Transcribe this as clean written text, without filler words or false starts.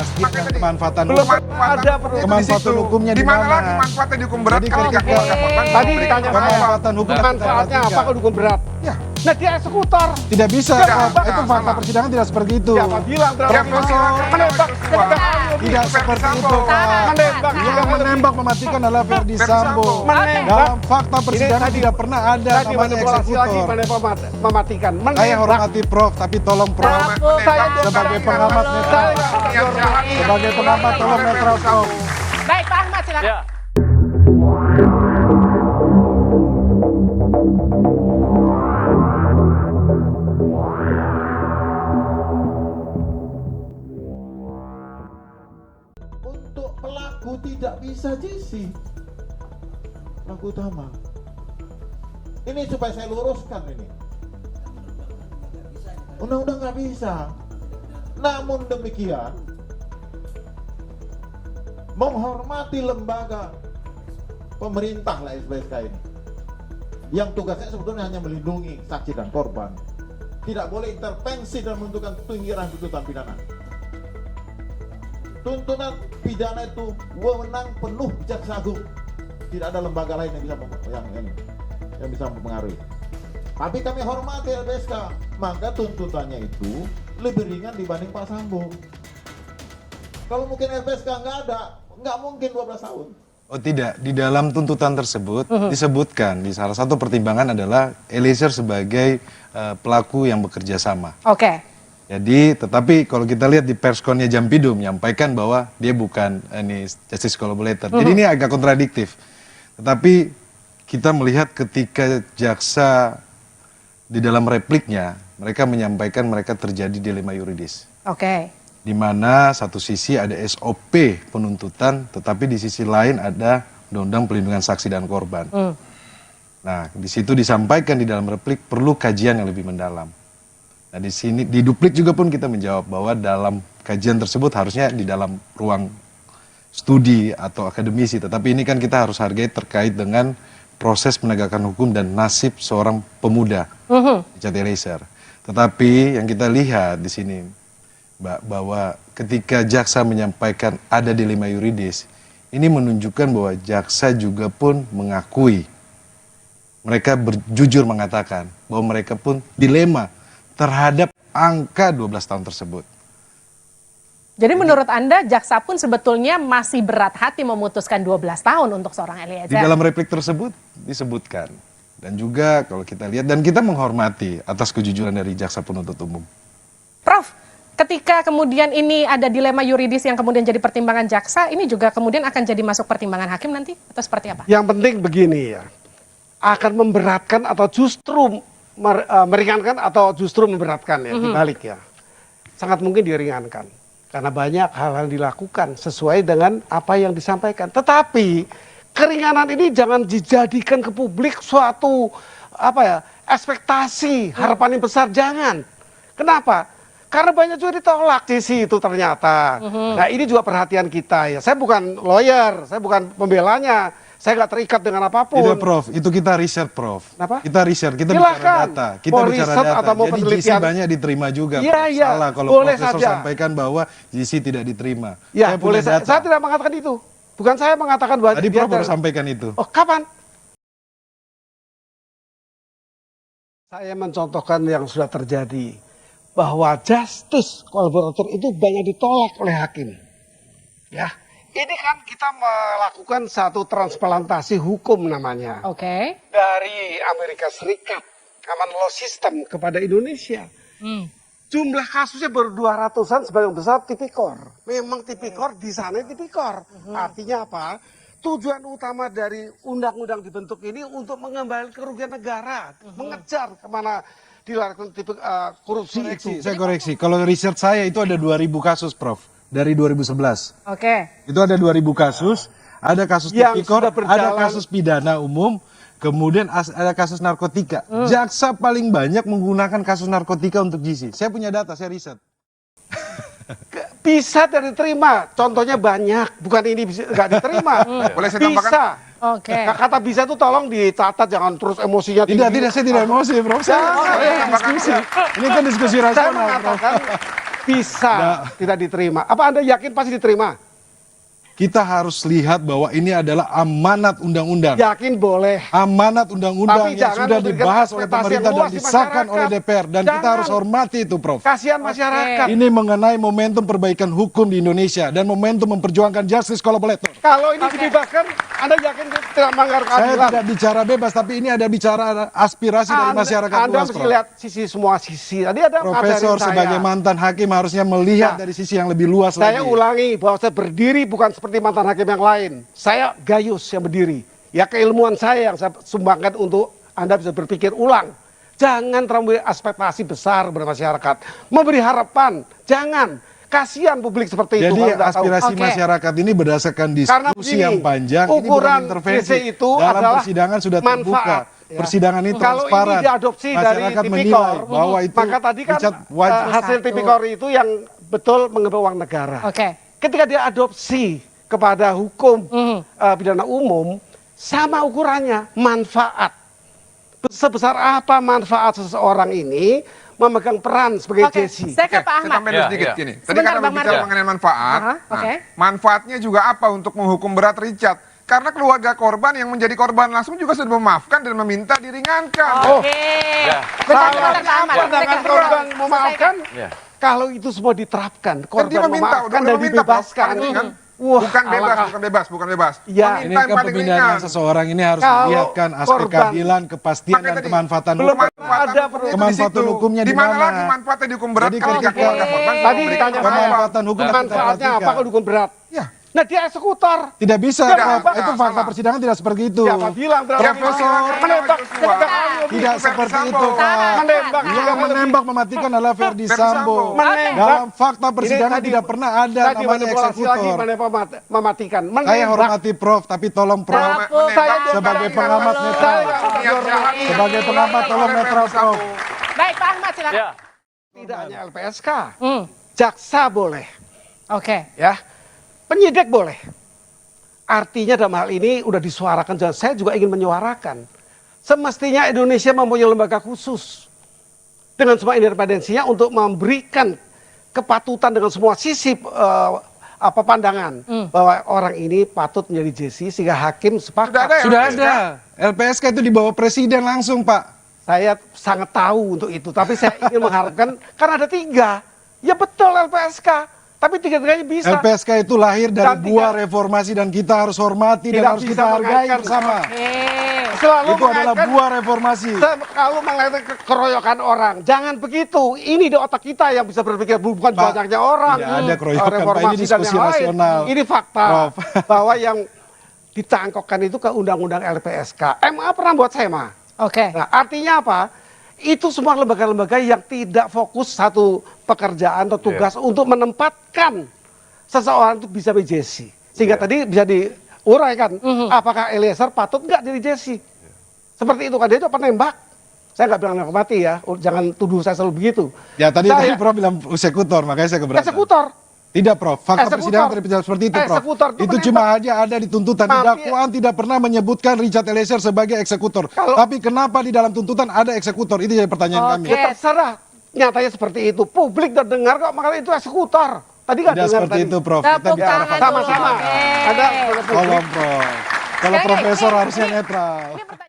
memastikan kemanfaatan belum hukum. ada Kemanfaatan hukumnya di mana di mana? lagi manfaatnya dihukum berat Jadi kalau ketika- keluarga korban Tadi memberikan ditanya saya, kemanfaatan hukum manfaatnya kita apa kalau dihukum berat? Ya. Nah dia eksekutor. Tidak bisa, Tidak, Prof. tidak, Itu fakta salah. persidangan tidak seperti itu. Siapa bilang Yang terhadap masyarakat menembak Tidak seperti itu, Pak. menembak Yang menembak mematikan adalah Verdi Sambo. Menembak. Dalam fakta persidangan tadi- tidak pernah ada tadi namanya manipulasi lagi eksekutor. mematikan. Saya Menembak. hormati Prof, tapi tolong Prof. Saya Sebagai pengamat netral. Sebagai pengamat tolong netral, Prof. Baik, Pak Ahmad silakan. Ya. Untuk pelaku tidak bisa JC, pelaku utama. Ini supaya saya luruskan ini. Undang-undang nggak bisa. Namun demikian, menghormati lembaga pemerintah lah LPSK ini, yang tugasnya sebetulnya hanya melindungi saksi dan korban, tidak boleh intervensi dan menentukan pinggiran tuntutan pidana. Tuntutan pidana itu wewenang penuh jaksa agung. Tidak ada lembaga lain yang bisa mempengaruhi. Tapi kami hormati LPSK, maka tuntutannya itu lebih ringan dibanding Pak Sambo. Kalau mungkin LPSK nggak mungkin 12 tahun. Oh tidak, di dalam tuntutan tersebut disebutkan di salah satu pertimbangan adalah Eliezer sebagai pelaku yang bekerja sama. Oke. Jadi, tetapi kalau kita lihat di perskonnya Jampido menyampaikan bahwa dia bukan ini justice collaborator. Jadi ini agak kontradiktif. Tetapi kita melihat ketika jaksa di dalam repliknya mereka menyampaikan mereka terjadi dilema yuridis. Oke. Di mana satu sisi ada SOP penuntutan, tetapi di sisi lain ada undang-undang pelindungan saksi dan korban. Nah, di situ disampaikan di dalam replik perlu kajian yang lebih mendalam. Nah, di sini di duplik juga pun kita menjawab bahwa dalam kajian tersebut harusnya di dalam ruang studi atau akademisi, tetapi ini kan kita harus hargai terkait dengan proses penegakan hukum dan nasib seorang pemuda Richard Eliezer. Tetapi yang kita lihat di sini, Mbak, bahwa ketika jaksa menyampaikan ada dilema yuridis, ini menunjukkan bahwa jaksa juga pun mengakui, mereka jujur mengatakan bahwa mereka pun dilema terhadap angka 12 tahun tersebut. Jadi menurut Anda jaksa pun sebetulnya masih berat hati memutuskan 12 tahun untuk seorang Eliezer? Di dalam replik tersebut disebutkan. Dan juga kalau kita lihat, dan kita menghormati atas kejujuran dari jaksa penuntut umum. Prof, ketika kemudian ini ada dilema yuridis yang kemudian jadi pertimbangan jaksa, ini juga kemudian akan jadi masuk pertimbangan hakim nanti? Atau seperti apa? Yang penting begini ya, akan memberatkan atau justru meringankan atau justru memberatkan ya, dibalik ya. Sangat mungkin diringankan. Karena banyak hal-hal dilakukan sesuai dengan apa yang disampaikan. Tetapi keringanan ini jangan dijadikan ke publik suatu ekspektasi, harapan yang besar, jangan. Kenapa? Karena banyak juga ditolak di situ ternyata. Nah ini juga perhatian kita ya. Saya bukan lawyer, saya bukan pembelanya. Saya nggak terikat dengan apapun. Tidak, Prof. Itu kita riset, Prof. Kenapa? Kita riset, kita Silahkan. bicara data. Kita Mau bicara riset data. atau mau Jadi GC penelitian. banyak diterima juga. Iya, Prof. iya. Salah kalau Boleh profesor saja. sampaikan bahwa GC tidak diterima. Ya, Saya punya boleh. data. Saya tidak mengatakan itu. Bukan saya mengatakan bahwa Tadi dia Prof baru sampaikan itu. Oh, kapan? Saya mencontohkan yang sudah terjadi. Bahwa justice collaborator itu banyak ditolak oleh hakim. Ya, ini kan kita melakukan satu transplantasi hukum namanya. Oke. Dari Amerika Serikat, common law system kepada Indonesia. Jumlah kasusnya baru 200-an, sebagian besar tipikor. Memang tipikor, di sana tipikor. Artinya apa? Tujuan utama dari undang-undang dibentuk ini untuk mengembalikan kerugian negara. Mengejar kemana dilakukan korupsi itu. Saya koreksi. Kalau riset saya itu ada 2.000 kasus, Prof. Dari 2011. Oke. Itu ada 2.000 kasus. Ada kasus Yang tipikor, sudah berjalan. ada kasus pidana umum. Kemudian ada kasus narkotika. Jaksa paling banyak menggunakan kasus narkotika untuk GC. Saya punya data, saya riset. Bisa dan diterima. Contohnya banyak. Bukan ini bisa nggak diterima. Boleh saya tambahkan? Bisa. Oke. Kata bisa itu tolong dicatat, jangan terus emosinya tinggi. Tidak, saya tidak emosi, Prof. Saya diskusi. Ini kan diskusi Saya rasional, Prof. mengatakan bisa tidak diterima. Apa Anda yakin pasti diterima? Kita harus lihat bahwa ini adalah amanat undang-undang. Yakin boleh. Amanat undang-undang Tapi yang jangan sudah memberikan dibahas oleh ekspektasi pemerintah yang dan luas di disahkan masyarakat. oleh DPR. Dan kita Jangan. harus hormati itu, Prof. Kasihan masyarakat. Ini mengenai momentum perbaikan hukum di Indonesia dan momentum memperjuangkan justice collaborator. Kalau ini dibebaskan, Anda yakin tidak melanggar Saya keadilan? tidak bicara bebas, tapi ini ada bicara aspirasi dari masyarakat Anda luas, mesti Prof. lihat semua sisi. Tadi ada Profesor materi saya. sebagai mantan hakim harusnya melihat Nah, dari sisi yang lebih luas Saya lagi. ulangi bahwa saya berdiri bukan seperti mantan hakim yang lain. Saya Gayus yang berdiri. Ya keilmuan saya yang saya sumbangkan untuk Anda bisa berpikir ulang. Jangan terlalu ekspektasi besar kepada masyarakat. Memberi harapan, jangan. Kasihan publik seperti itu. Jadi kalau nggak tahu. aspirasi Oke. masyarakat ini berdasarkan Karena diskusi begini, yang panjang, ini bukan ukuran intervensi. TC itu Dalam adalah persidangan sudah terbuka. manfaat, ya. Persidangan ini Kalau transparan. ini diadopsi dari Masyarakat tipikor, menilai bahwa itu maka tadi kan Richard wajib. hasil Satu. tipikor itu yang betul mengemban uang negara. Oke. Ketika dia adopsi kepada hukum pidana umum, sama ukurannya manfaat. Sebesar apa manfaat seseorang ini memegang peran sebagai Oke, JC. saya ke Pak Saya Ahmad. tambahin dulu sedikit gini. Tadi Sebentar, karena Bang berbicara Martin. mengenai manfaat, Aha, oke. manfaatnya juga apa untuk menghukum berat Richard? Karena keluarga korban yang menjadi korban langsung juga sudah memaafkan dan meminta diringankan. Oke. Bentar, Kalau Pak Ahmad. pandangan Saya ke- korban selesaikan. memaafkan, kalau itu semua diterapkan, Kan dia korban meminta, memaafkan udah dan meminta, Prof. dibebaskan. Paling ringan. Wah, bukan bebas, alangkah. bukan bebas. Iya. Ini Meminta kan yang paling pembinaan ringan. seseorang ini harus Kalau melihatkan aspek korban- keadilan, kepastian Makanya dan tadi, kemanfaatan belum hukum. ada Kemanfaatan hukumnya di mana mana? lagi manfaatnya dihukum berat Jadi kalau ketika- keluarga korban Tadi memberikan ditanya manfaat. Kemanfaatan hukum kita manfaatnya apa perhatikan. kalau dihukum berat? Ya. Nah dia eksekutor. Tidak bisa, Tidak, Prof. tidak, Itu fakta salah. persidangan tidak seperti itu. Siapa bilang terhadap Profesor menembak Tidak seperti itu, Pak. menembak Yang menembak mematikan adalah Verdi Verdi Sambo. Sambo. Menembak. Dalam fakta persidangan Ini tadi- tidak pernah ada Tadi namanya manipulasi lagi eksekutor. mematikan. Saya Menembak. hormati Prof, tapi tolong Prof. Saya sebagai pengamat netral. Sebagai pengamat tolong netral, Prof. Baik, Pak Ahmad silakan. Ya. Tidak hanya LPSK, jaksa boleh, Oke. ya, penyidik boleh. Artinya dalam hal ini udah disuarakan, dan saya juga ingin menyuarakan. Semestinya Indonesia mempunyai lembaga khusus dengan semua independensinya untuk memberikan kepatutan dengan semua sisi pandangan bahwa orang ini patut menjadi JC sehingga hakim sepakat. Sudah ada ya? Sudah LPSK? ada. LPSK itu di bawah presiden langsung, Pak. Saya sangat tahu untuk itu, tapi saya ingin mengharapkan karena ada 3, ya betul LPSK, tapi 3-tiganya bisa. LPSK itu lahir dari Dan buah tidak- reformasi dan kita harus hormati dan Tidak harus bisa kita hargai mengaitkan. bersama. Oke. Selalu Itu adalah mengaitkan- buah reformasi. Kalau mengaitkan keroyokan orang, jangan begitu. Ini di otak kita yang bisa berpikir, bukan Pak, banyaknya orang. tidak ada keroyokan, Pak. Ini Reformasi dan diskusi yang lain. rasional. Ini fakta Prof. bahwa yang ditangkokkan itu ke undang-undang LPSK. MA pernah buat SEMA. Oke. Nah, artinya apa? Itu semua lembaga-lembaga yang tidak fokus satu pekerjaan atau tugas untuk menempatkan seseorang itu bisa menjadi JC. Sehingga tadi bisa diuraikan, apakah Eliezer patut nggak jadi JC? Seperti itu kan, dia itu penembak. Saya nggak bilang nembak mati ya, jangan tuduh saya selalu begitu. Ya tadi Saya- Prof bilang eksekutor, makanya saya keberatan. Eksekutor. Tidak, Prof. Fakta Eksekutor. persidangan tidak bicara seperti itu, Prof. Eksekutor itu Itu cuma aja ada di tuntutan. Di Tapi- dakwaan tidak pernah menyebutkan Richard Eliezer sebagai eksekutor. Kalau- Tapi kenapa di dalam tuntutan ada eksekutor? Itu jadi pertanyaan kami. Oke. Ya terserah, nyatanya seperti itu. Publik udah dengar kok, makanya itu eksekutor. Tadi nggak Tidak dengar seperti tadi. itu, Prof. Tepuk Kita bicara tangan fakta. Sama-sama. Oke. Ada Tolong, Prof. Kalau Oke, profesor ini- harusnya ini- netral. ini pertanyaan-